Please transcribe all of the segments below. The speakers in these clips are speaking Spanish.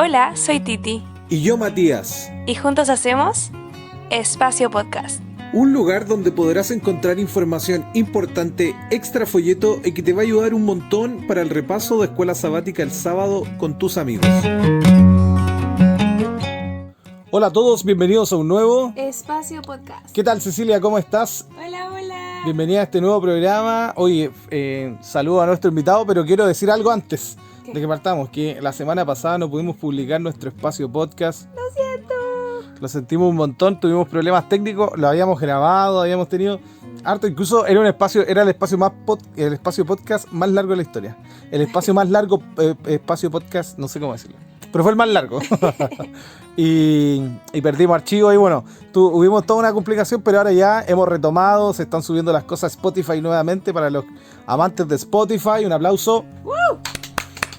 Hola, soy Titi. Y yo, Matías. Y juntos hacemos Espacio Podcast. Un lugar donde podrás encontrar información importante, extra folleto y que te va a ayudar un montón para el repaso de escuela sabática el sábado con tus amigos. Hola a todos, bienvenidos a un nuevo Espacio Podcast. ¿Qué tal, Cecilia? ¿Cómo estás? Hola, hola. Bienvenida a este nuevo programa. Oye, saludo a nuestro invitado, pero quiero decir algo antes de que partamos, que la semana pasada no pudimos publicar nuestro Espacio Podcast. Lo siento. Lo sentimos un montón, tuvimos problemas técnicos, lo habíamos grabado, habíamos tenido harto, incluso era el espacio podcast más largo de la historia. El espacio más largo, espacio podcast, no sé cómo decirlo, pero fue el más largo. y perdimos archivos y bueno, tuvimos toda una complicación, pero ahora ya hemos retomado, se están subiendo las cosas a Spotify nuevamente para los amantes de Spotify, un aplauso.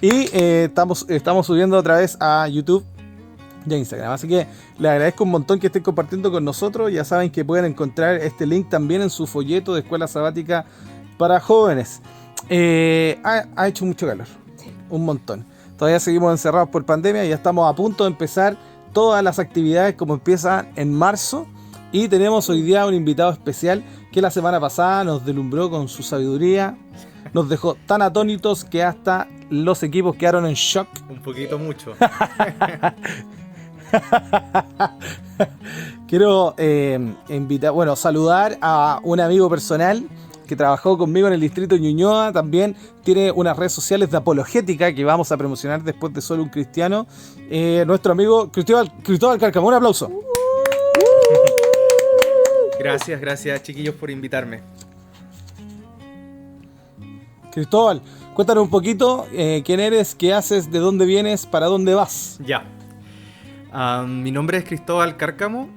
Y estamos subiendo otra vez a YouTube y a Instagram, así que les agradezco un montón que estén compartiendo con nosotros. Ya saben que pueden encontrar este link también en su folleto de escuela sabática para jóvenes. Ha hecho mucho calor, un montón. Todavía seguimos encerrados por pandemia y ya estamos a punto de empezar todas las actividades como empiezan en marzo. Y tenemos hoy día un invitado especial que la semana pasada nos deslumbró con su sabiduría. Nos dejó tan atónitos que hasta los equipos quedaron en shock. Un poquito mucho. Quiero saludar a un amigo personal que trabajó conmigo en el distrito de Ñuñoa. También tiene unas redes sociales de apologética que vamos a promocionar después de Solo un Cristiano. Nuestro amigo Cristóbal Cárcamo. Un aplauso. Gracias chiquillos por invitarme. Cristóbal, cuéntanos un poquito quién eres, qué haces, de dónde vienes, para dónde vas. Ya. Mi nombre es Cristóbal Cárcamo,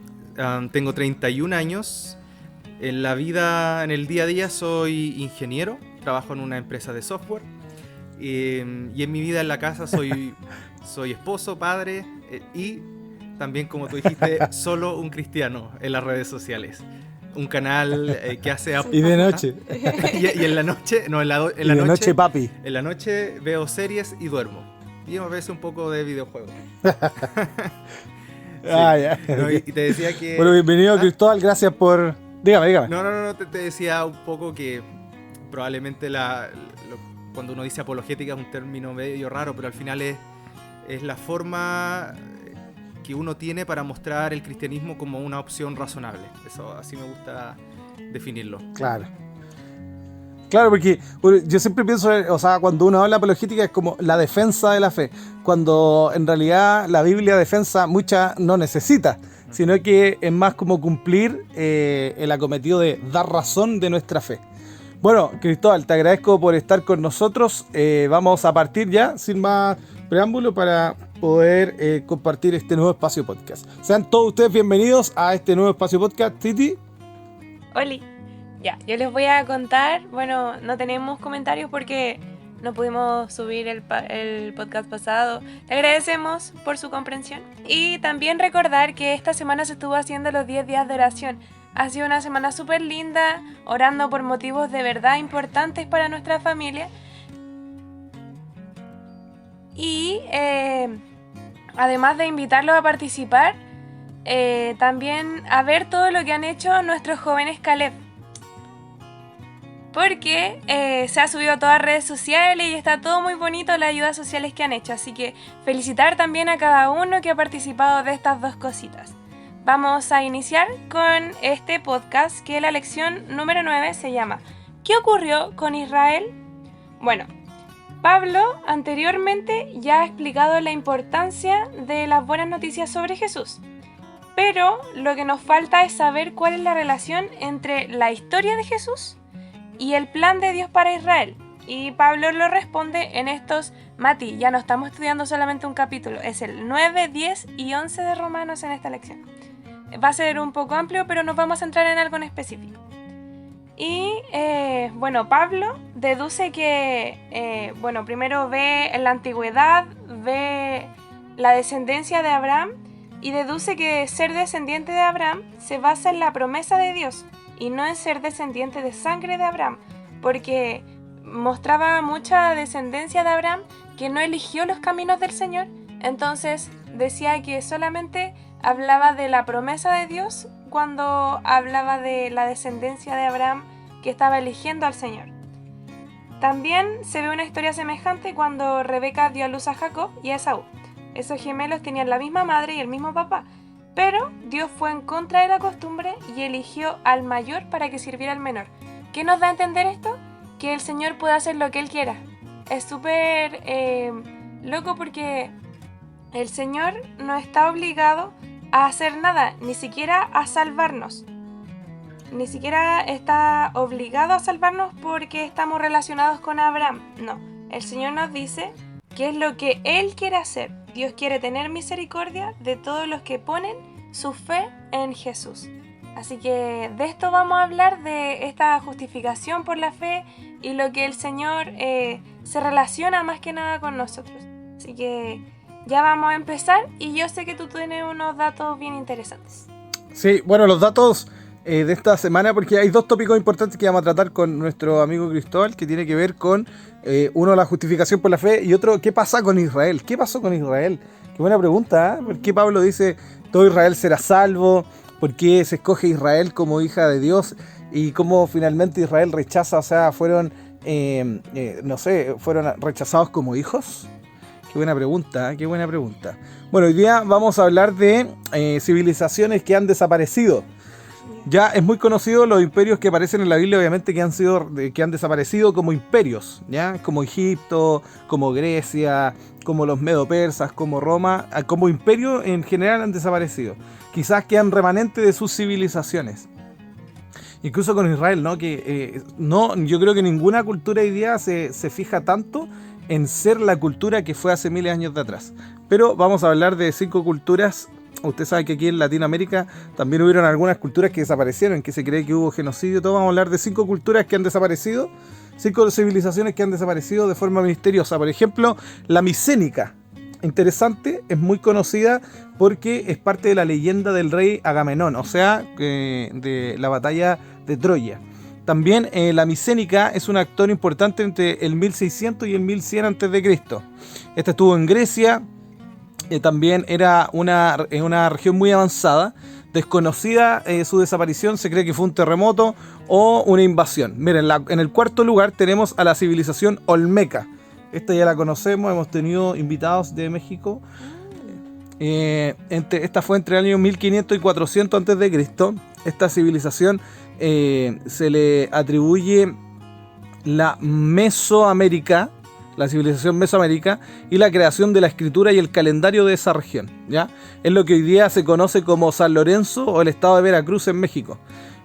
tengo 31 años. En la vida, en el día a día soy ingeniero, trabajo en una empresa de software. Y en mi vida en la casa soy esposo, padre y también, como tú dijiste, solo un cristiano en las redes sociales. Un canal que hace... Y de noche. y en la noche... No, en la noche, papi. En la noche veo series y duermo. Y a veces un poco de videojuegos. Sí. Ya. No, y te decía que... Bueno, bienvenido, Cristóbal. Gracias por... Dígame. No. Te decía un poco que probablemente cuando uno dice apologética es un término medio raro, pero al final es la forma que uno tiene para mostrar el cristianismo como una opción razonable. Eso así me gusta definirlo. Claro, porque yo siempre pienso, cuando uno habla de apologética es como la defensa de la fe, cuando en realidad la Biblia defensa mucha no necesita, sino que es más como cumplir el acometido de dar razón de nuestra fe. Bueno, Cristóbal, te agradezco por estar con nosotros. Vamos a partir ya, sin más preámbulo, para poder compartir este nuevo espacio podcast. Sean todos ustedes bienvenidos a este nuevo espacio podcast. Titi. Oli. Ya, yo les voy a contar. Bueno, no tenemos comentarios porque no pudimos subir el podcast pasado. Le agradecemos por su comprensión. Y también recordar que esta semana se estuvo haciendo los 10 días de oración. Ha sido una semana súper linda, orando por motivos de verdad importantes para nuestra familia. Y además de invitarlos a participar, también a ver todo lo que han hecho nuestros jóvenes Caleb. Porque se ha subido a todas redes sociales y está todo muy bonito las ayudas sociales que han hecho. Así que felicitar también a cada uno que ha participado de estas dos cositas. Vamos a iniciar con este podcast, que la lección número 9 se llama ¿Qué ocurrió con Israel? Bueno, Pablo anteriormente ya ha explicado la importancia de las buenas noticias sobre Jesús. Pero lo que nos falta es saber cuál es la relación entre la historia de Jesús y el plan de Dios para Israel. Y Pablo lo responde en estos... Mati, ya no estamos estudiando solamente un capítulo, es el 9, 10 y 11 de Romanos en esta lección. Va a ser un poco amplio, pero nos vamos a centrar en algo en específico. Y Pablo deduce que, primero ve en la antigüedad, ve la descendencia de Abraham y deduce que ser descendiente de Abraham se basa en la promesa de Dios y no en ser descendiente de sangre de Abraham, porque mostraba mucha descendencia de Abraham que no eligió los caminos del Señor, Entonces decía que solamente hablaba de la promesa de Dios cuando hablaba de la descendencia de Abraham que estaba eligiendo al Señor. También se ve una historia semejante cuando Rebeca dio a luz a Jacob y a Esaú. Esos gemelos tenían la misma madre y el mismo papá, pero Dios fue en contra de la costumbre y eligió al mayor para que sirviera al menor. ¿Qué nos da a entender esto? Que el Señor puede hacer lo que Él quiera. Es súper loco porque el Señor no está obligado a hacer nada, ni siquiera a salvarnos. Ni siquiera está obligado a salvarnos porque estamos relacionados con Abraham. No, el Señor nos dice qué es lo que Él quiere hacer. Dios quiere tener misericordia de todos los que ponen su fe en Jesús. Así que de esto vamos a hablar, de esta justificación por la fe y lo que el Señor se relaciona más que nada con nosotros. Así que ya vamos a empezar y yo sé que tú tienes unos datos bien interesantes. Sí, bueno, los datos de esta semana, porque hay dos tópicos importantes que vamos a tratar con nuestro amigo Cristóbal, que tiene que ver con, uno, la justificación por la fe, y otro, ¿qué pasa con Israel? ¿Qué pasó con Israel? Qué buena pregunta, ¿eh? ¿Por qué Pablo dice, todo Israel será salvo? ¿Por qué se escoge Israel como hija de Dios? Y cómo finalmente Israel rechaza, o sea, fueron rechazados como hijos. Qué buena pregunta, ¿eh? Qué buena pregunta. Bueno, hoy día vamos a hablar de civilizaciones que han desaparecido. Ya es muy conocido los imperios que aparecen en la Biblia, obviamente, que han desaparecido como imperios, ¿ya? Como Egipto, como Grecia, como los medo-persas, como Roma, como imperio en general han desaparecido. Quizás quedan remanentes de sus civilizaciones. Incluso con Israel, ¿no? Yo creo que ninguna cultura hoy día se fija tanto en ser la cultura que fue hace miles de años de atrás. Pero vamos a hablar de 5 culturas. Usted sabe que aquí en Latinoamérica también hubieron algunas culturas que desaparecieron, que se cree que hubo genocidio. Todos vamos a hablar de 5 culturas que han desaparecido, 5 civilizaciones que han desaparecido de forma misteriosa. Por ejemplo, la micénica. Interesante, es muy conocida porque es parte de la leyenda del rey Agamenón, o sea, de la batalla de Troya. También la micénica es un actor importante entre el 1600 y el 1100 a.C. Esta estuvo en Grecia. También era una región muy avanzada, desconocida su desaparición, se cree que fue un terremoto o una invasión. Miren, en el cuarto lugar tenemos a la civilización olmeca. Esta ya la conocemos, hemos tenido invitados de México. Esta fue entre el año 1500 y 400 a.C. Esta civilización se le atribuye la civilización Mesoamérica y la creación de la escritura y el calendario de esa región, ¿ya? Es lo que hoy día se conoce como San Lorenzo o el estado de Veracruz en México.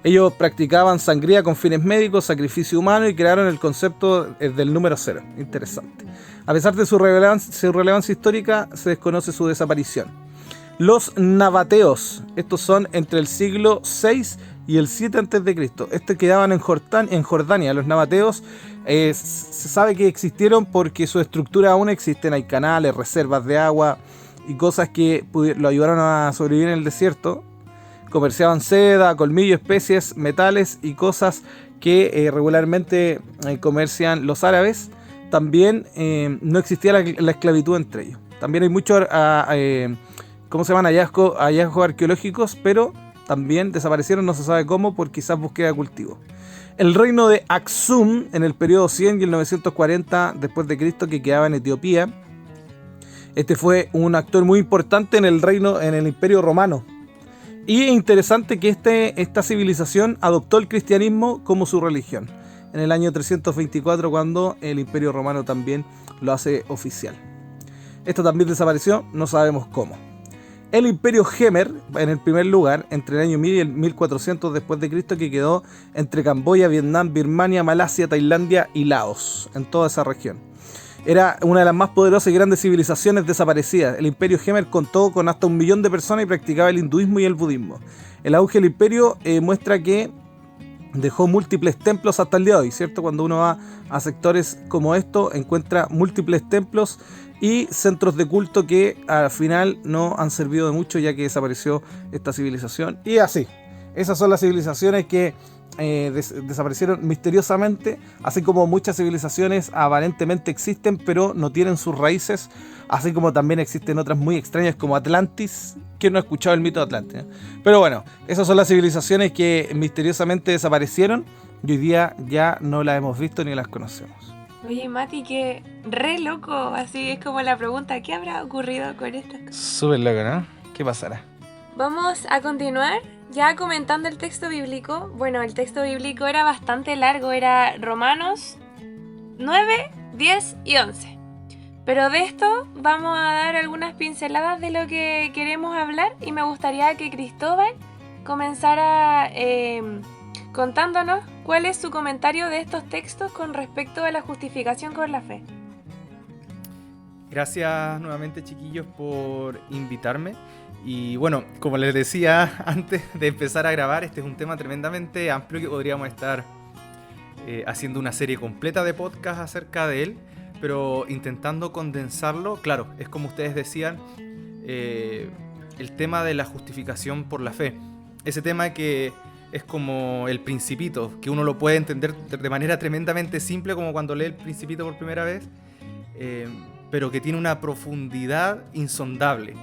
Ellos practicaban sangría con fines médicos, sacrificio humano y crearon el concepto del número 0. Interesante. A pesar de su relevancia histórica, se desconoce su desaparición. Los nabateos, estos son entre el siglo VI y el 7 a.C. Quedaban en Jordania. Los nabateos se sabe que existieron porque su estructura aún existen. Hay canales, reservas de agua y cosas que lo ayudaron a sobrevivir en el desierto. Comerciaban seda, colmillo, especies, metales y cosas que regularmente comercian los árabes. También no existía la esclavitud entre ellos. También hay muchos hallazgos arqueológicos, pero también desaparecieron, no se sabe cómo, por quizás búsqueda de cultivo. El reino de Aksum, en el periodo 100 y el 940 después de Cristo, que quedaba en Etiopía. Este fue un actor muy importante en el Imperio Romano. Y es interesante que esta civilización adoptó el cristianismo como su religión en el año 324, cuando el Imperio Romano también lo hace oficial. Esto también desapareció, no sabemos cómo. El Imperio Jemer, en el primer lugar, entre el año 1000 y el 1400 después de Cristo, que quedó entre Camboya, Vietnam, Birmania, Malasia, Tailandia y Laos, en toda esa región. Era una de las más poderosas y grandes civilizaciones desaparecidas. El Imperio Jemer contó con hasta 1 millón de personas y practicaba el hinduismo y el budismo. El auge del imperio muestra que dejó múltiples templos hasta el día de hoy, ¿cierto? Cuando uno va a sectores como esto, encuentra múltiples templos y centros de culto que al final no han servido de mucho, ya que desapareció esta civilización. Y así, esas son las civilizaciones que desaparecieron misteriosamente, así como muchas civilizaciones aparentemente existen, pero no tienen sus raíces, así como también existen otras muy extrañas como Atlantis, que no he escuchado el mito de Atlantis, ¿eh? Pero bueno, esas son las civilizaciones que misteriosamente desaparecieron y hoy día ya no las hemos visto ni las conocemos. Oye, Mati, que re loco, así es como la pregunta, ¿qué habrá ocurrido con estas cosas? Súper loco, ¿no? ¿Qué pasará? Vamos a continuar ya comentando el texto bíblico. Bueno, el texto bíblico era bastante largo, era Romanos 9, 10 y 11. Pero de esto vamos a dar algunas pinceladas de lo que queremos hablar y me gustaría que Cristóbal comenzara contándonos cuál es su comentario de estos textos con respecto a la justificación con la fe. Gracias nuevamente, chiquillos, por invitarme. Y bueno, como les decía antes de empezar a grabar, este es un tema tremendamente amplio que podríamos estar haciendo una serie completa de podcast acerca de él, pero intentando condensarlo. Claro, es como ustedes decían, el tema de la justificación por la fe. Ese tema que es como el Principito, que uno lo puede entender de manera tremendamente simple, como cuando lee el Principito por primera vez, pero que tiene una profundidad insondable.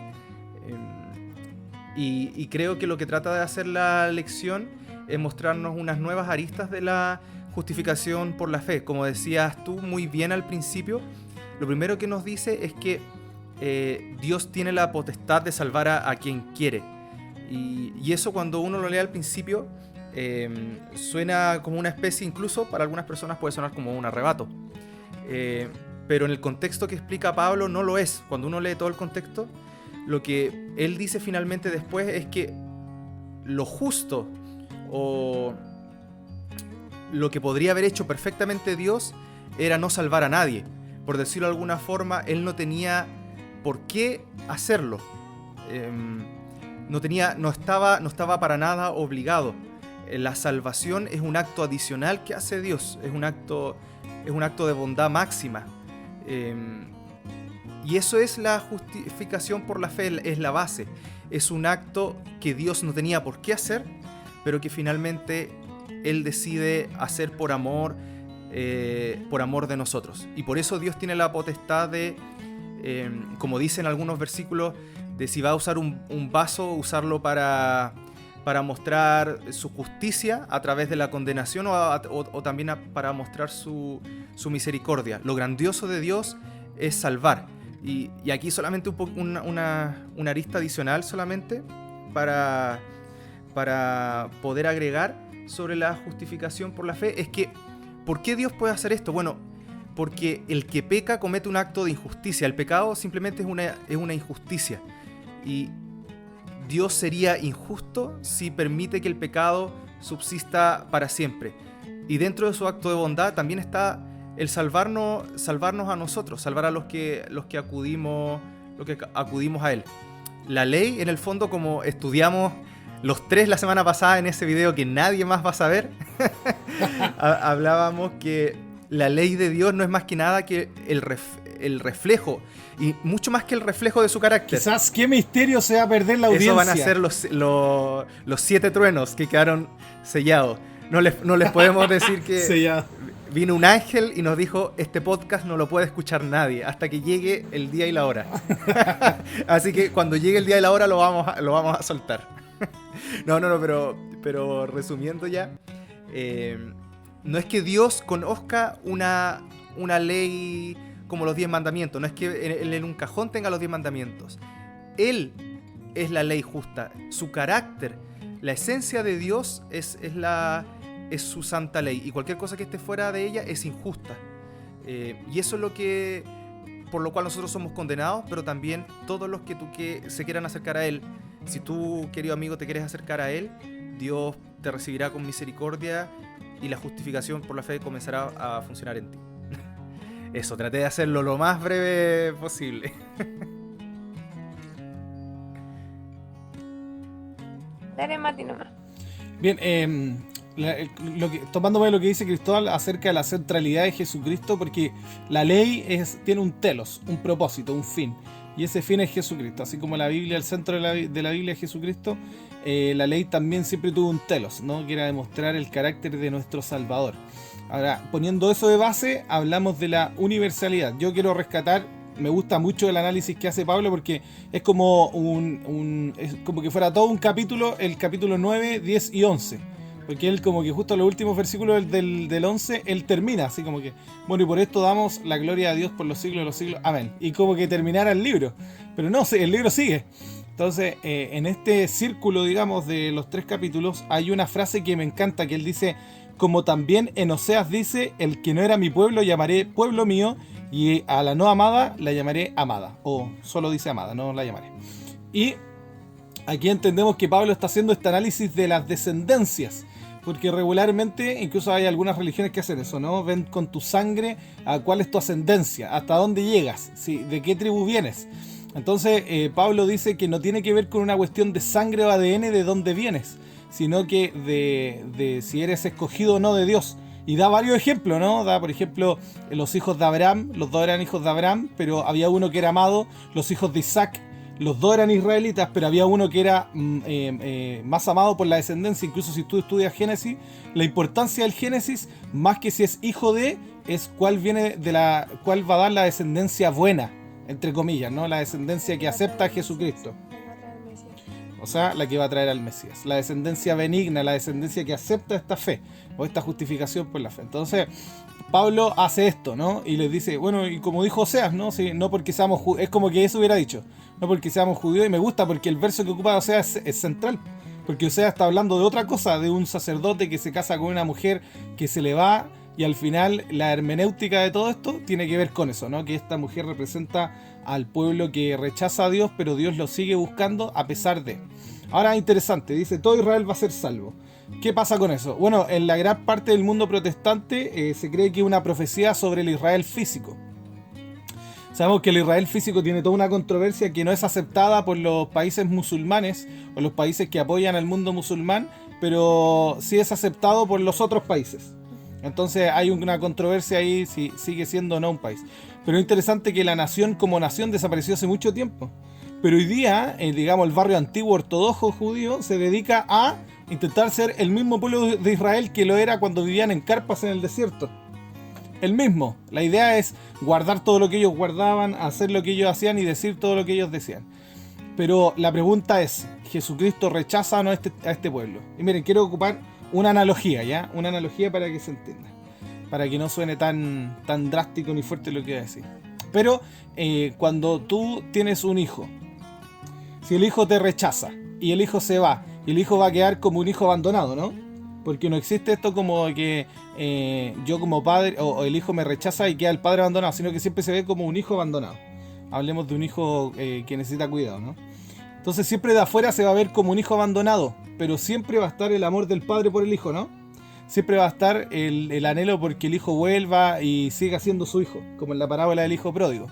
Y creo que lo que trata de hacer la lección es mostrarnos unas nuevas aristas de la justificación por la fe. Como decías tú muy bien al principio, lo primero que nos dice es que Dios tiene la potestad de salvar a quien quiere. Y eso, cuando uno lo lee al principio, suena como una especie, incluso para algunas personas puede sonar como un arrebato. Pero en el contexto que explica Pablo no lo es. Cuando uno lee todo el contexto, lo que él dice finalmente después es que lo justo, o lo que podría haber hecho perfectamente Dios, era no salvar a nadie. Por decirlo de alguna forma, él no tenía por qué hacerlo. No estaba para nada obligado. La salvación es un acto adicional que hace Dios. Es un acto de bondad máxima. Y eso es la justificación por la fe, es la base. Es un acto que Dios no tenía por qué hacer, pero que finalmente Él decide hacer por amor de nosotros. Y por eso Dios tiene la potestad de, como dicen algunos versículos, de si va a usar un vaso, usarlo para mostrar su justicia a través de la condenación, o también para mostrar su misericordia. Lo grandioso de Dios es salvar. Y aquí solamente una arista adicional solamente para poder agregar sobre la justificación por la fe, es que ¿por qué Dios puede hacer esto? Bueno, porque el que peca comete un acto de injusticia. El pecado simplemente es una injusticia. Y Dios sería injusto si permite que el pecado subsista para siempre. Y dentro de su acto de bondad también está el salvarnos a nosotros, salvar a los que acudimos a Él. La ley, en el fondo, como estudiamos los tres la semana pasada en ese video que nadie más va a saber, hablábamos que la ley de Dios no es más que nada que el reflejo, y mucho más que el reflejo de su carácter. Quizás qué misterio se va a perder la audiencia. Eso van a ser los 7 truenos que quedaron sellados. No les podemos decir que sellado. Vino un ángel y nos dijo: este podcast no lo puede escuchar nadie hasta que llegue el día y la hora. Así que cuando llegue el día y la hora lo vamos a soltar. No, pero resumiendo ya, no es que Dios conozca una ley como los 10 mandamientos, no es que él en un cajón tenga los 10 mandamientos. Él es la ley justa, su carácter, la esencia de Dios es su santa ley, y cualquier cosa que esté fuera de ella es injusta. Y eso es por lo cual nosotros somos condenados, pero también todos los que se quieran acercar a Él. Si tú, querido amigo, te quieres acercar a Él, Dios te recibirá con misericordia y la justificación por la fe comenzará a funcionar en ti. Eso, traté de hacerlo lo más breve posible. Dale, Mati, nomás. Bien, tomándome lo que dice Cristóbal acerca de la centralidad de Jesucristo, porque la ley tiene un telos, un propósito, un fin. y ese fin es Jesucristo. Así como la Biblia, el centro de la Biblia es Jesucristo, la ley también siempre tuvo un telos, ¿no? Que era demostrar el carácter de nuestro Salvador. Ahora, poniendo eso de base, hablamos de la universalidad. Yo quiero rescatar, me gusta mucho el análisis que hace Pablo, porque es como es como que fuera todo un capítulo, el capítulo 9, 10 y 11. Porque él como que justo en los últimos versículos del 11, él termina así como que, bueno, y por esto damos la gloria a Dios por los siglos de los siglos, amén. Y como que terminara el libro. Pero no, el libro sigue. Entonces, en este círculo, digamos, de los 3 capítulos, hay una frase que me encanta, que él dice, como también en Oseas dice, el que no era mi pueblo llamaré pueblo mío, y a la no amada la llamaré amada. O solo dice amada, no la llamaré. Y aquí entendemos que Pablo está haciendo este análisis de las descendencias. Porque regularmente, incluso hay algunas religiones que hacen eso, ¿no? Ven con tu sangre a cuál es tu ascendencia, hasta dónde llegas, ¿sí? De qué tribu vienes. Entonces, Pablo dice que no tiene que ver con una cuestión de sangre o ADN de dónde vienes, sino que de si eres escogido o no de Dios. Y da varios ejemplos, ¿no? Da, por ejemplo, los hijos de Abraham, los 2 eran hijos de Abraham, pero había uno que era amado, los hijos de Isaac. Los 2 eran israelitas, pero había uno que era más amado por la descendencia. Incluso si tú estudias Génesis, la importancia del Génesis, más que si es hijo de, es cuál va a dar la descendencia buena, entre comillas, ¿no? La descendencia que acepta a Jesucristo. O sea, la que va a traer al Mesías. La descendencia benigna, la descendencia que acepta esta fe, o esta justificación por la fe. Entonces, Pablo hace esto, ¿no? Y les dice, bueno, y como dijo Oseas, ¿no? Sí, no porque seamos judíos, es como que eso hubiera dicho, no porque seamos judíos, y me gusta porque el verso que ocupa Oseas es central, porque Oseas está hablando de otra cosa, de un sacerdote que se casa con una mujer que se le va, y al final la hermenéutica de todo esto tiene que ver con eso, ¿no? Que esta mujer representa al pueblo que rechaza a Dios, pero Dios lo sigue buscando a pesar de. Ahora, interesante, dice, todo Israel va a ser salvo. ¿Qué pasa con eso? Bueno, en la gran parte del mundo protestante se cree que es una profecía sobre el Israel físico. Sabemos que el Israel físico tiene toda una controversia que no es aceptada por los países musulmanes o los países que apoyan al mundo musulmán, pero sí es aceptado por los otros países. Entonces hay una controversia ahí si sigue siendo o no un país. Pero es interesante que la nación como nación desapareció hace mucho tiempo. Pero hoy día, digamos, el barrio antiguo ortodoxo judío se dedica a intentar ser el mismo pueblo de Israel que lo era cuando vivían en carpas en el desierto. El mismo. La idea es guardar todo lo que ellos guardaban, hacer lo que ellos hacían y decir todo lo que ellos decían. Pero la pregunta es, ¿Jesucristo rechaza o no a este pueblo? Y miren, quiero ocupar una analogía, ¿ya? Una analogía para que se entienda. Para que no suene tan drástico ni fuerte lo que voy a decir. Pero cuando tú tienes un hijo, si el hijo te rechaza y el hijo se va, y el hijo va a quedar como un hijo abandonado, ¿no? Porque no existe esto como que yo como padre, o el hijo me rechaza y queda el padre abandonado, sino que siempre se ve como un hijo abandonado. Hablemos de un hijo que necesita cuidado, ¿no? Entonces siempre de afuera se va a ver como un hijo abandonado, pero siempre va a estar el amor del padre por el hijo, ¿no? Siempre va a estar el anhelo porque el hijo vuelva y siga siendo su hijo, como en la parábola del hijo pródigo.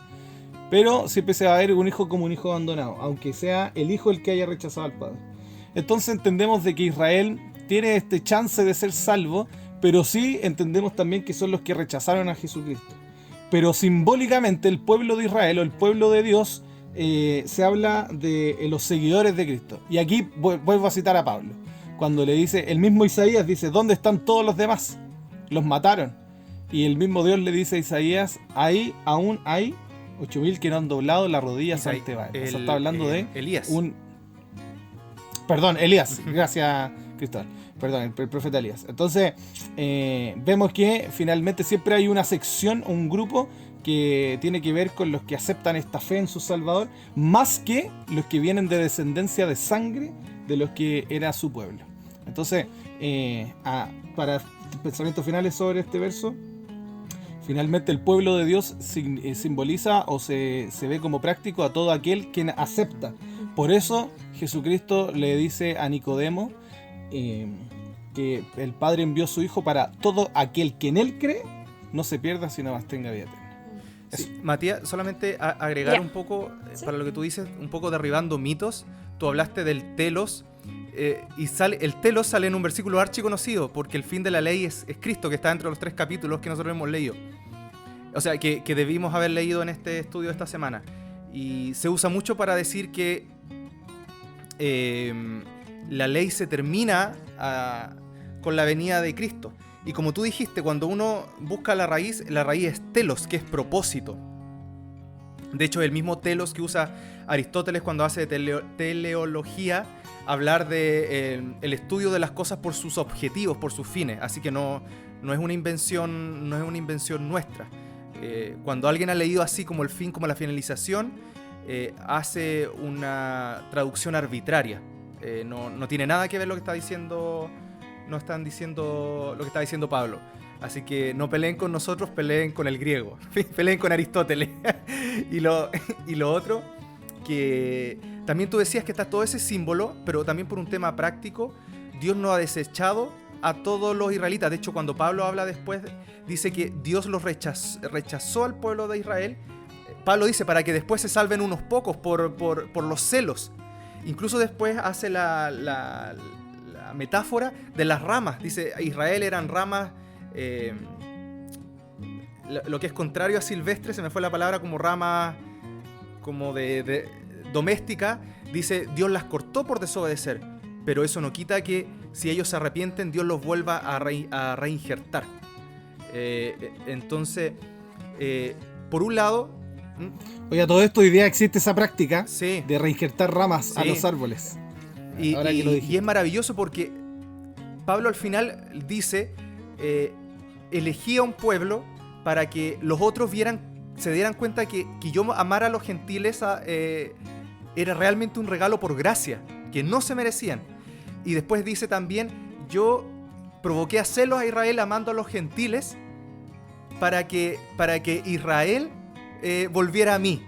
Pero siempre se va a ver un hijo como un hijo abandonado, aunque sea el hijo el que haya rechazado al padre. Entonces entendemos de que Israel tiene este chance de ser salvo, pero sí entendemos también que son los que rechazaron a Jesucristo. Pero simbólicamente el pueblo de Israel o el pueblo de Dios se habla de los seguidores de Cristo. Y aquí vuelvo a citar a Pablo. Cuando le dice, el mismo Isaías dice, ¿dónde están todos los demás? Los mataron. Y el mismo Dios le dice a Isaías, ahí aún hay 8.000 que no han doblado las rodillas ante Baal. O sea, está hablando de Elías. Perdón, Elías. Gracias, Cristóbal. Perdón, el profeta Elías. Entonces, vemos que finalmente siempre hay una sección, un grupo que tiene que ver con los que aceptan esta fe en su Salvador, más que los que vienen de descendencia de sangre de los que era su pueblo. Entonces, para pensamientos finales sobre este verso, finalmente el pueblo de Dios simboliza o se ve como práctico a todo aquel quien acepta. Por eso Jesucristo le dice a Nicodemo que el Padre envió a su Hijo para todo aquel que en Él cree no se pierda, sino más tenga vida eterna. Sí. Matías, solamente agregar un poco, para lo que tú dices, un poco derribando mitos. Tú hablaste del telos, y el telos sale en un versículo archiconocido, porque el fin de la ley es Cristo, que está entre los 3 capítulos que nosotros hemos leído. O sea, que debimos haber leído en este estudio de esta semana. Y se usa mucho para decir que la ley se termina con la venida de Cristo. Y como tú dijiste, cuando uno busca la raíz es telos, que es propósito. De hecho, el mismo telos que usa Aristóteles cuando hace teleología, hablar de el estudio de las cosas por sus objetivos, por sus fines. Así que no es una invención nuestra. Cuando alguien ha leído así como el fin, como la finalización, hace una traducción arbitraria. No tiene nada que ver lo que está diciendo, no están diciendo lo que está diciendo Pablo. Así que no peleen con nosotros, peleen con el griego, peleen con Aristóteles. y lo otro, que también tú decías que está todo ese símbolo, pero también por un tema práctico, Dios no ha desechado a todos los israelitas. De hecho, cuando Pablo habla después, dice que Dios los rechazó al pueblo de Israel. Pablo dice para que después se salven unos pocos por los celos. Incluso después hace la metáfora de las ramas. Dice, Israel eran ramas, lo que es contrario a silvestre, se me fue la palabra, como ramas como de doméstica. Dice, Dios las cortó por desobedecer, pero eso no quita que si ellos se arrepienten, Dios los vuelva a reinjertar. Entonces, por un lado... Oye, todo esto hoy día existe esa práctica, sí, de reinjertar ramas, sí, a los árboles. Y es maravilloso porque Pablo al final dice, elegí a un pueblo para que los otros se dieran cuenta que yo amar a los gentiles era realmente un regalo por gracia, que no se merecían. Y después dice también, yo provoqué a celos a Israel amando a los gentiles para que Israel volviera a mí.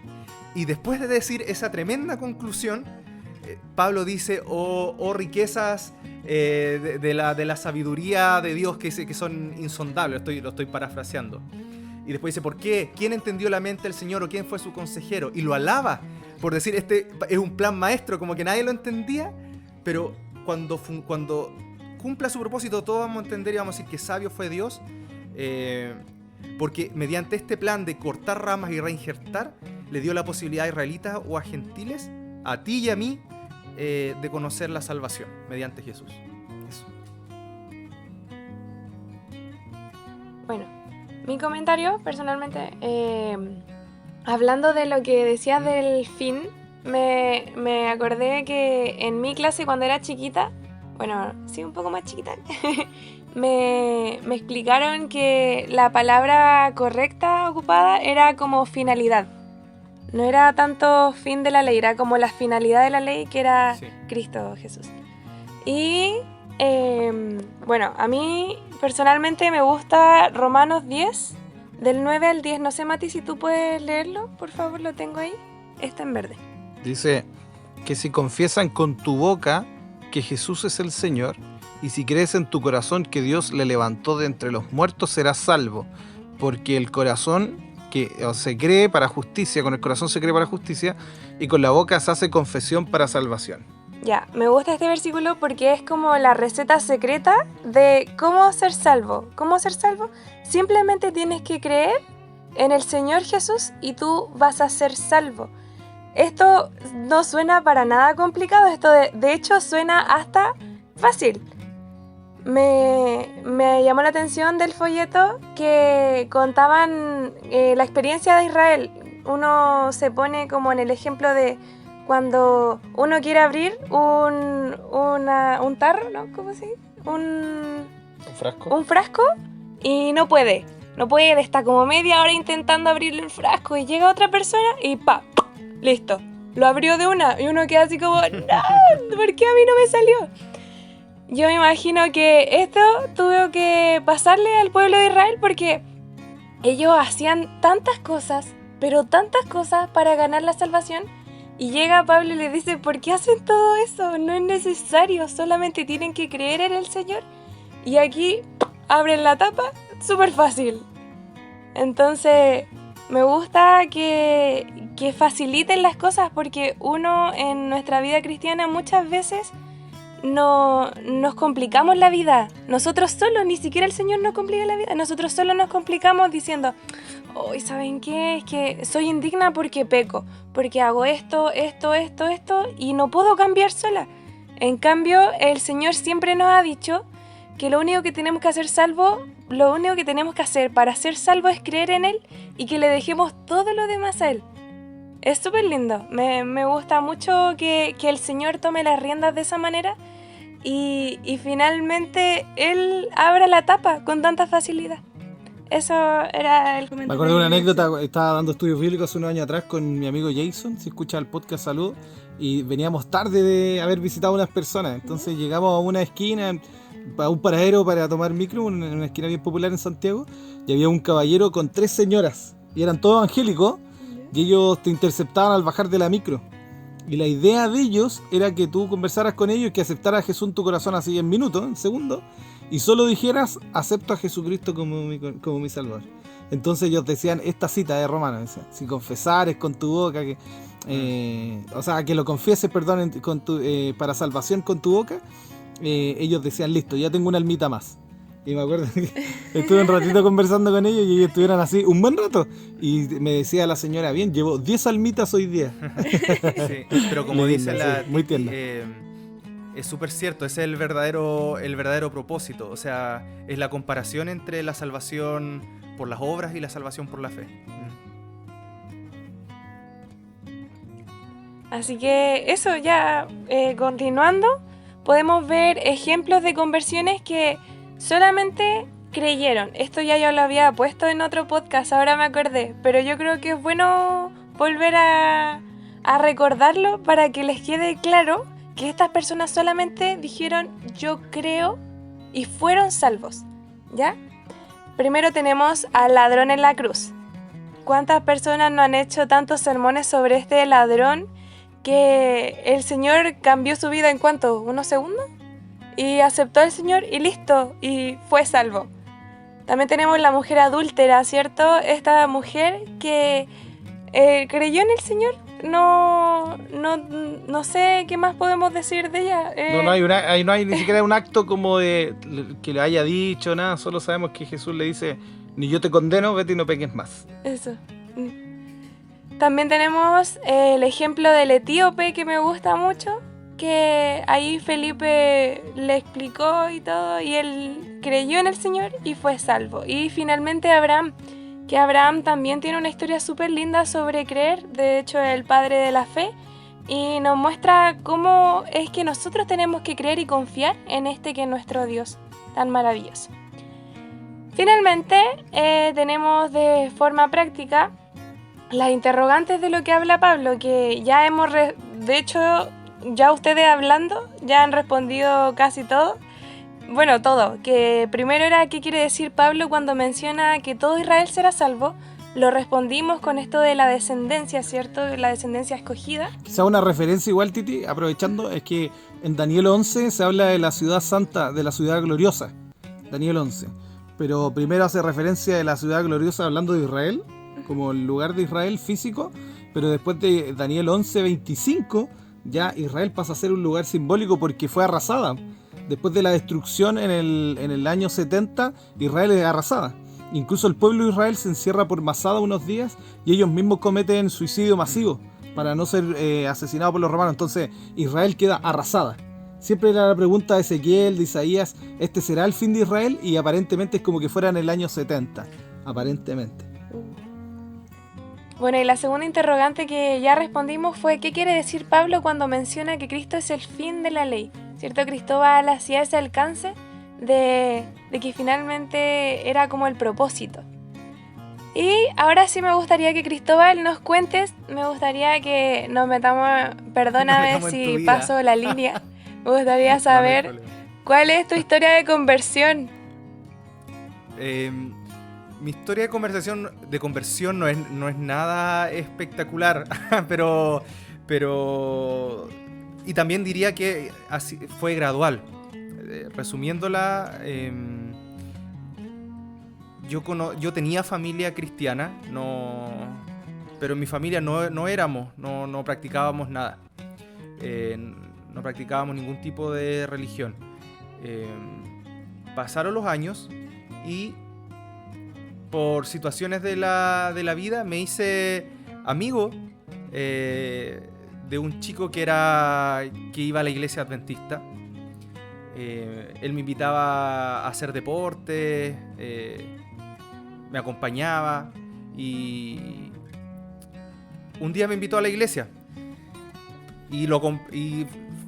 Y después de decir esa tremenda conclusión, Pablo dice, oh riquezas de la sabiduría de Dios que son insondables. Lo estoy parafraseando. Y después dice, ¿por qué? ¿Quién entendió la mente del Señor o quién fue su consejero? Y lo alaba por decir, este es un plan maestro, como que nadie lo entendía, pero cuando cumpla su propósito, todos vamos a entender y vamos a decir que sabio fue Dios, porque mediante este plan de cortar ramas y reinjertar, le dio la posibilidad a israelitas o a gentiles, a ti y a mí, de conocer la salvación mediante Jesús. Eso. Bueno, mi comentario, personalmente, hablando de lo que decías del fin, me acordé que en mi clase cuando era chiquita, bueno, sí, un poco más chiquita, me explicaron que la palabra correcta ocupada era como finalidad. No era tanto fin de la ley, era como la finalidad de la ley, que era sí, Cristo Jesús. Y bueno, a mí personalmente me gusta Romanos 10, del 9 al 10. No sé, Mati, si tú puedes leerlo, por favor, lo tengo ahí. Está en verde. Dice que si confiesan con tu boca que Jesús es el Señor, y si crees en tu corazón que Dios le levantó de entre los muertos, serás salvo, porque el corazón se cree para justicia, con el corazón se cree para justicia, y con la boca se hace confesión para salvación. Ya, me gusta este versículo porque es como la receta secreta de cómo ser salvo. ¿Cómo ser salvo? Simplemente tienes que creer en el Señor Jesús y tú vas a ser salvo. Esto no suena para nada complicado, esto de hecho suena hasta fácil. Me llamó la atención del folleto que contaban la experiencia de Israel. Uno se pone como en el ejemplo de cuando uno quiere abrir un tarro, ¿no? ¿Cómo se dice? ¿Un frasco? Un frasco y no puede, está como media hora intentando abrir el frasco y llega otra persona y ¡pa! Listo, lo abrió de una y uno queda así como ¡no! ¿Por qué a mí no me salió? Yo me imagino que esto tuvo que pasarle al pueblo de Israel porque ellos hacían tantas cosas, pero tantas cosas para ganar la salvación. Y llega Pablo y le dice, ¿por qué hacen todo eso? No es necesario, solamente tienen que creer en el Señor. Y aquí abren la tapa, súper fácil. Entonces, me gusta que faciliten las cosas porque uno en nuestra vida cristiana muchas veces no, nos complicamos la vida. Nosotros solos, ni siquiera el Señor nos complica la vida. Nosotros solos nos complicamos diciendo, hoy ¿saben qué? Es que soy indigna porque peco, porque hago esto, y no puedo cambiar sola. En cambio, el Señor siempre nos ha dicho que lo único que tenemos que hacer para ser salvo es creer en Él y que le dejemos todo lo demás a Él. Es súper lindo. Me gusta mucho que el Señor tome las riendas de esa manera y finalmente Él abra la tapa con tanta facilidad. Eso era el comentario. Me acuerdo de una anécdota, estaba dando estudios bíblicos hace unos años atrás con mi amigo Jason, si escucha el podcast, saludos, y veníamos tarde de haber visitado a unas personas, entonces llegamos a una esquina, a un paradero para tomar micro, en una esquina bien popular en Santiago, y había un caballero con 3 señoras, y eran todos evangélicos, y ellos te interceptaban al bajar de la micro. Y la idea de ellos era que tú conversaras con ellos y que aceptaras a Jesús en tu corazón así en minutos, en segundos, y solo dijeras, acepto a Jesucristo como mi Salvador. Entonces ellos decían esta cita de Romanos, decían, si confesares con tu boca, que lo confieses, perdón, para salvación con tu boca, ellos decían, listo, ya tengo una almita más. Y me acuerdo que estuve un ratito conversando con ellos y ellos estuvieran así un buen rato. Y me decía la señora, bien, llevo 10 almitas hoy día. Sí, pero como Linda, dice la sí, muy Titi, tierna. es súper cierto, ese es el verdadero propósito. O sea, es la comparación entre la salvación por las obras y la salvación por la fe. Así que eso, ya continuando, podemos ver ejemplos de conversiones que solamente creyeron. Esto ya yo lo había puesto en otro podcast, ahora me acordé, pero yo creo que es bueno volver a recordarlo para que les quede claro que estas personas solamente dijeron yo creo y fueron salvos, ¿ya? Primero tenemos al ladrón en la cruz. ¿Cuántas personas no han hecho tantos sermones sobre este ladrón que el Señor cambió su vida en cuánto, unos segundos? Y aceptó al Señor y listo, y fue salvo. También tenemos la mujer adúltera, ¿cierto? Esta mujer que creyó en el Señor. No sé qué más podemos decir de ella. No hay ni siquiera un acto como de que le haya dicho, nada. Solo sabemos que Jesús le dice, ni yo te condeno, vete y no peques más. Eso. También tenemos el ejemplo del etíope que me gusta mucho, que ahí Felipe le explicó y todo, y él creyó en el Señor y fue salvo. Y finalmente Abraham, que Abraham también tiene una historia súper linda sobre creer, de hecho es el padre de la fe, y nos muestra cómo es que nosotros tenemos que creer y confiar en este que es nuestro Dios tan maravilloso. Finalmente tenemos de forma práctica las interrogantes de lo que habla Pablo, que ya hemos, de hecho, ya ustedes hablando, ya han respondido casi todo. Bueno, todo. Que primero era qué quiere decir Pablo cuando menciona que todo Israel será salvo. Lo respondimos con esto de la descendencia, ¿cierto? La descendencia escogida. Quizá una referencia igual, Titi, aprovechando, es que en Daniel 11 se habla de la ciudad santa, de la ciudad gloriosa. Daniel 11. Pero primero hace referencia de la ciudad gloriosa hablando de Israel, como el lugar de Israel físico, pero después de Daniel 11:25 ya Israel pasa a ser un lugar simbólico porque fue arrasada. Después de la destrucción en el año 70, Israel es arrasada. Incluso el pueblo de Israel se encierra por Masada unos días y ellos mismos cometen suicidio masivo para no ser asesinados por los romanos. Entonces Israel queda arrasada. Siempre era la pregunta de Ezequiel, de Isaías, ¿este será el fin de Israel? Y aparentemente es como que fuera en el año 70. Aparentemente. Bueno, y la segunda interrogante que ya respondimos fue ¿qué quiere decir Pablo cuando menciona que Cristo es el fin de la ley? ¿Cierto? Cristóbal hacía ese alcance de que finalmente era como el propósito. Y ahora sí me gustaría que Cristóbal nos cuentes, me gustaría que nos metamos, perdóname si paso la línea, me gustaría saber cuál es tu historia de conversión. Mi historia de conversión no es nada espectacular, pero y también diría que así fue gradual. Resumiéndola, yo tenía familia cristiana, pero en mi familia no practicábamos nada. no practicábamos ningún tipo de religión. Pasaron los años y por situaciones de la vida me hice amigo de un chico que iba a la iglesia adventista. Él me invitaba a hacer deporte, me acompañaba y un día me invitó a la iglesia y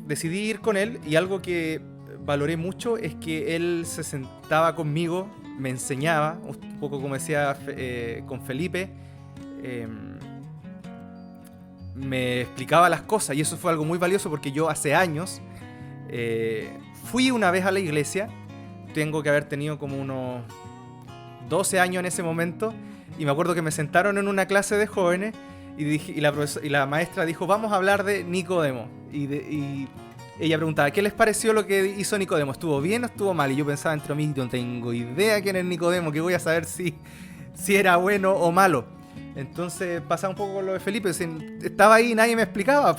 decidí ir con él, y algo que valoré mucho es que él se sentaba conmigo, me enseñaba, un poco como decía con Felipe, me explicaba las cosas, y eso fue algo muy valioso porque yo hace años fui una vez a la iglesia, tengo que haber tenido como unos 12 años en ese momento, y me acuerdo que me sentaron en una clase de jóvenes y la maestra dijo, vamos a hablar de Nicodemo, y ella preguntaba, ¿qué les pareció lo que hizo Nicodemo? ¿Estuvo bien o estuvo mal? Y yo pensaba entre mí, no tengo idea quién es Nicodemo, que voy a saber si era bueno o malo. Entonces pasaba un poco con lo de Felipe, estaba ahí y nadie me explicaba.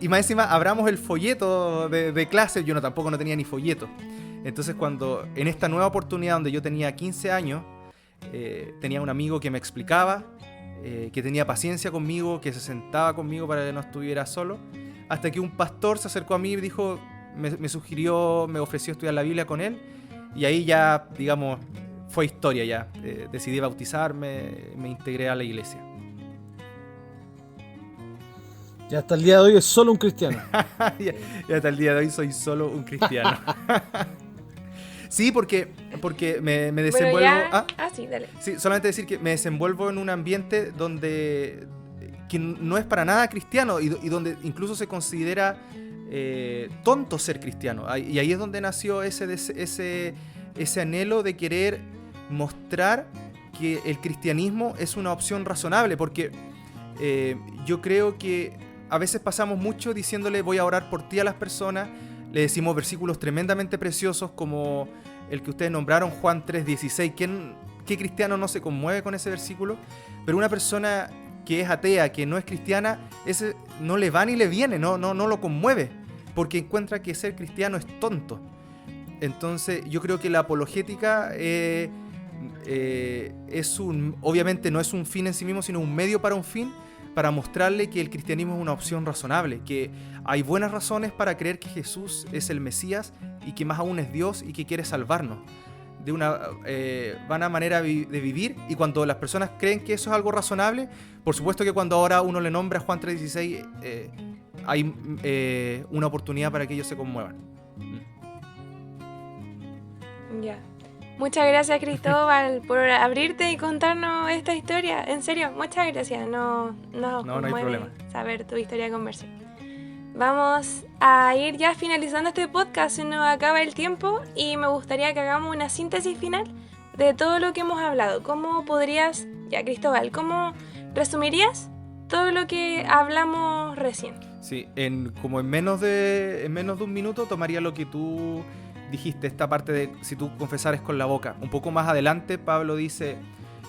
Y más encima abramos el folleto de clase, yo tampoco no tenía ni folleto. Entonces cuando en esta nueva oportunidad donde yo tenía 15 años, tenía un amigo que me explicaba, que tenía paciencia conmigo, que se sentaba conmigo para que no estuviera solo, hasta que un pastor se acercó a mí y dijo, me sugirió, me ofreció estudiar la Biblia con él, y ahí ya, digamos, fue historia ya. Decidí bautizarme, me integré a la iglesia. Y hasta el día de hoy es solo un cristiano. y hasta el día de hoy soy solo un cristiano. Sí, porque me desenvuelvo... Bueno, sí, dale. Sí, solamente decir que me desenvuelvo en un ambiente donde que no es para nada cristiano y donde incluso se considera tonto ser cristiano. Y ahí es donde nació ese anhelo de querer mostrar que el cristianismo es una opción razonable, porque yo creo que a veces pasamos mucho diciéndole voy a orar por ti a las personas, le decimos versículos tremendamente preciosos como el que ustedes nombraron, Juan 3:16. ¿Qué cristiano no se conmueve con ese versículo? Pero una persona que es atea, que no es cristiana, ese no le va ni le viene, no lo conmueve, porque encuentra que ser cristiano es tonto. Entonces yo creo que la apologética obviamente no es un fin en sí mismo, sino un medio para un fin, para mostrarle que el cristianismo es una opción razonable, que hay buenas razones para creer que Jesús es el Mesías y que más aún es Dios y que quiere salvarnos de una vana manera de vivir. Y cuando las personas creen que eso es algo razonable, por supuesto que cuando ahora uno le nombra a Juan 3:16, hay una oportunidad para que ellos se conmuevan. Ya. Muchas gracias, Cristóbal, por abrirte y contarnos esta historia. En serio, muchas gracias. No hay problema. Saber tu historia de conversión. Vamos a ir ya finalizando este podcast, se nos acaba el tiempo y me gustaría que hagamos una síntesis final de todo lo que hemos hablado. ¿Cómo podrías, Cristóbal, cómo resumirías todo lo que hablamos recién? Sí, en menos de un minuto tomaría lo que tú dijiste, esta parte de si tú confesares con la boca. Un poco más adelante Pablo dice,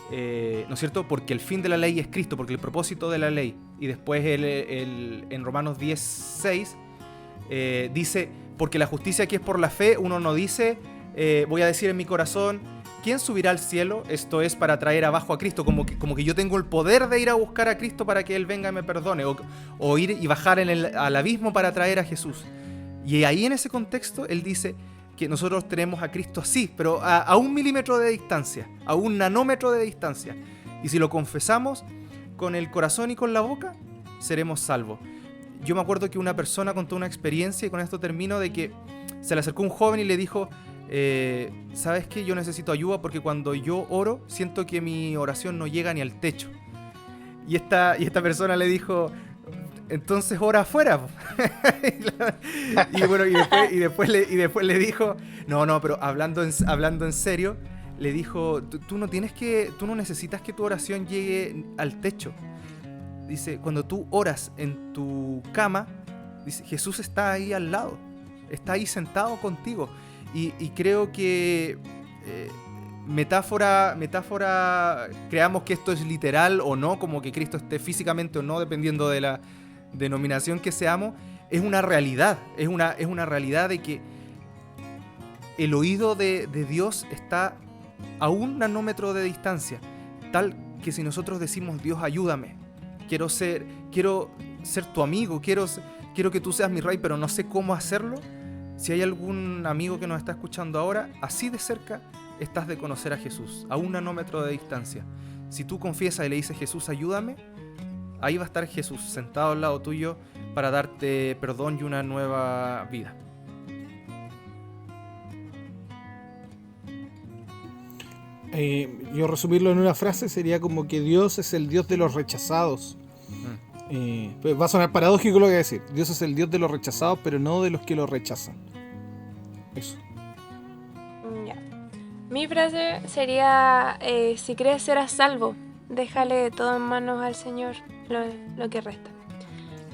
¿no es cierto? Porque el fin de la ley es Cristo, porque el propósito de la ley. Y después en Romanos 10:6 dice, porque la justicia aquí es por la fe. Uno no dice, voy a decir en mi corazón, ¿quién subirá al cielo? Esto es para traer abajo a Cristo, como que yo tengo el poder de ir a buscar a Cristo para que Él venga y me perdone, o ir y bajar al abismo para traer a Jesús. Y ahí en ese contexto Él dice que nosotros tenemos a Cristo así, pero a 1 milímetro de distancia, a 1 nanómetro de distancia. Y si lo confesamos con el corazón y con la boca, seremos salvos. Yo me acuerdo que una persona contó una experiencia, y con esto termino, de que se le acercó un joven y le dijo, ¿sabes qué? Yo necesito ayuda porque cuando yo oro, siento que mi oración no llega ni al techo. Y esta persona le dijo, entonces ora afuera. y después le dijo, no, pero hablando en serio, le dijo, tú no necesitas que tu oración llegue al techo. Dice, cuando tú oras en tu cama, dice, Jesús está ahí al lado, está ahí sentado contigo. Y creo que metáfora, creamos que esto es literal o no, como que Cristo esté físicamente o no, dependiendo de la denominación que seamos, es una realidad, es una realidad de que el oído de Dios está a un nanómetro de distancia, tal que si nosotros decimos, Dios, ayúdame, quiero ser tu amigo, quiero que tú seas mi rey, pero no sé cómo hacerlo. Si hay algún amigo que nos está escuchando ahora, así de cerca estás de conocer a Jesús, a un nanómetro de distancia. Si tú confiesas y le dices, Jesús, ayúdame, ahí va a estar Jesús sentado al lado tuyo para darte perdón y una nueva vida. Yo resumirlo en una frase sería como que Dios es el Dios de los rechazados. Pues va a sonar paradójico lo que voy a decir. Dios es el Dios de los rechazados, pero no de los que lo rechazan. Eso. Ya. Mi frase sería, si crees serás salvo, déjale todo en manos al Señor, lo que resta.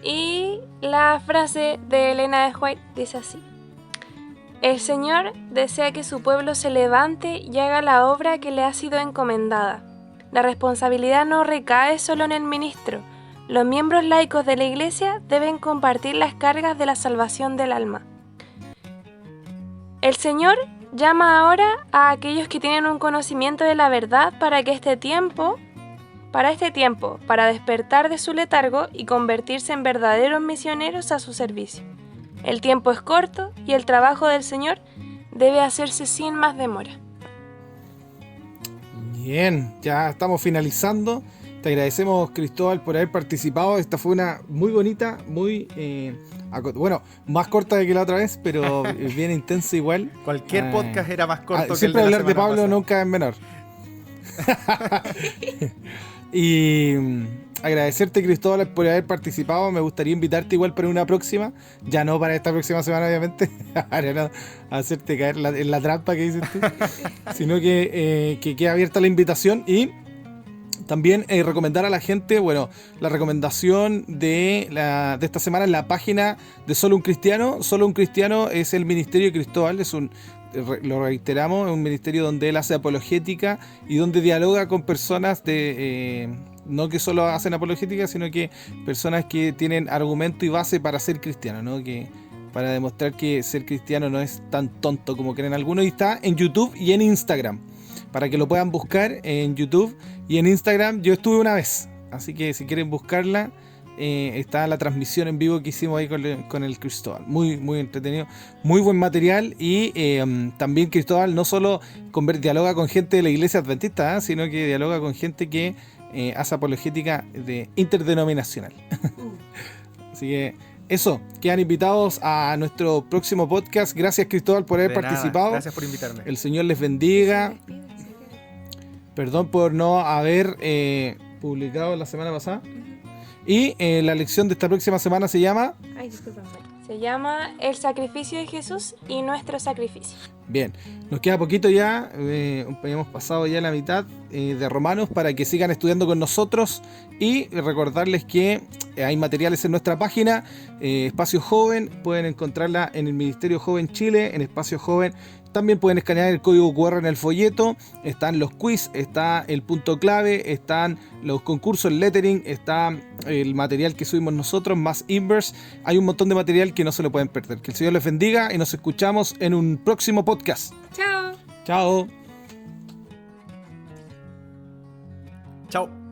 Y la frase de Elena de White dice así: el Señor desea que su pueblo se levante y haga la obra que le ha sido encomendada. La responsabilidad no recae solo en el ministro. Los miembros laicos de la Iglesia deben compartir las cargas de la salvación del alma. El Señor llama ahora a aquellos que tienen un conocimiento de la verdad para este tiempo, para despertar de su letargo y convertirse en verdaderos misioneros a su servicio. El tiempo es corto y el trabajo del Señor debe hacerse sin más demora. Bien, ya estamos finalizando. Te agradecemos, Cristóbal, por haber participado. Esta fue una muy bonita, más corta de que la otra vez, pero bien intensa igual. Cualquier podcast era más corto que el siempre de la hablar de semana Pablo pasada. nunca es menor. Y agradecerte, Cristóbal, por haber participado. Me gustaría invitarte igual para una próxima. Ya no para esta próxima semana, obviamente. Para no hacerte caer en la trampa que dices tú. Sino que quede abierta la invitación. Y también recomendar a la gente, la recomendación de esta semana en la página de Solo un Cristiano. Solo un Cristiano es el ministerio de Cristóbal, lo reiteramos, es un ministerio donde él hace apologética y donde dialoga con personas no que solo hacen apologética, sino que personas que tienen argumento y base para ser cristiano, ¿no? Para demostrar que ser cristiano no es tan tonto como creen algunos. Y está en YouTube y en Instagram, para que lo puedan buscar en YouTube y en Instagram. Yo estuve una vez, así que si quieren buscarla, está la transmisión en vivo que hicimos ahí con el Cristóbal. Muy, muy entretenido, muy buen material. Y también Cristóbal no solo dialoga con gente de la iglesia adventista, sino que dialoga con gente que hace apologética interdenominacional. Así que eso, quedan invitados a nuestro próximo podcast. Gracias, Cristóbal, por haber participado. Gracias por invitarme. El Señor les bendiga. Perdón por no haber publicado la semana pasada. Y la lección de esta próxima semana se llama... Se llama El sacrificio de Jesús y nuestro sacrificio. Bien, nos queda poquito ya, hemos pasado ya la mitad de Romanos, para que sigan estudiando con nosotros. Y recordarles que hay materiales en nuestra página, Espacio Joven, pueden encontrarla en el Ministerio Joven Chile, en Espacio Joven. También pueden escanear el código QR en el folleto. Están los quiz, está el punto clave, están los concursos, el lettering, está el material que subimos nosotros, más Inverse. Hay un montón de material que no se lo pueden perder. Que el Señor les bendiga y nos escuchamos en un próximo podcast. ¡Chao! Chao. Chao.